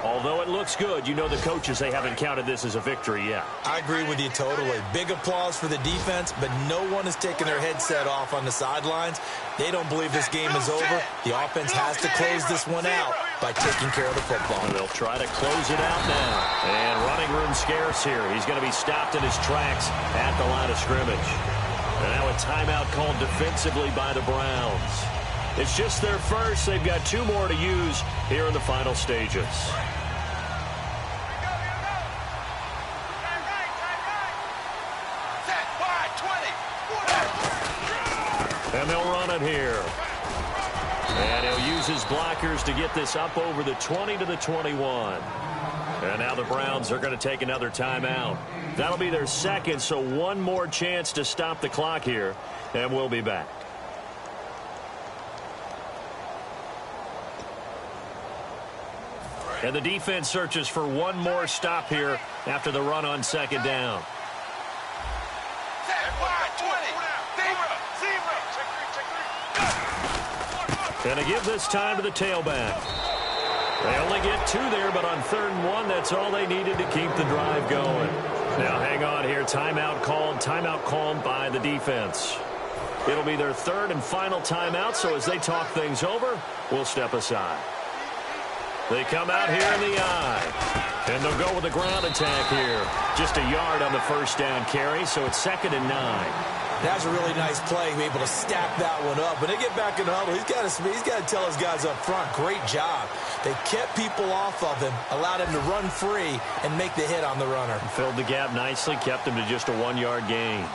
Although it looks good, you know the coaches, they haven't counted this as a victory yet. I agree with you totally. Big applause for the defense, but no one is taking their headset off on the sidelines. They don't believe this game is over. The offense has to close this one out by taking care of the football. They'll try to close it out now. And running room scarce here. He's going to be stopped in his tracks at the line of scrimmage. And now a timeout called defensively by the Browns. It's just their first. They've got 2 more to use here in the final stages. And they'll run it here. And he'll use his blockers to get this up over the 20 to the 21. And now the Browns are going to take another timeout. That'll be their second, so one more chance to stop the clock here. And we'll be back. And the defense searches for one more stop here after the run on second down. And to give this time to the tailback. They only get 2 there, but on 3rd and 1, that's all they needed to keep the drive going. Now hang on here. Timeout called by the defense. It'll be their 3rd and final timeout, so as they talk things over, we'll step aside. They come out here in the eye. And they'll go with the ground attack here. Just a yard on the first down carry, so it's 2nd and 9. That's a really nice play, be able to stack that one up. When they get back in the huddle, he's got to tell his guys up front, great job. They kept people off of him, allowed him to run free and make the hit on the runner. Filled the gap nicely, kept him to just a 1-yard gain.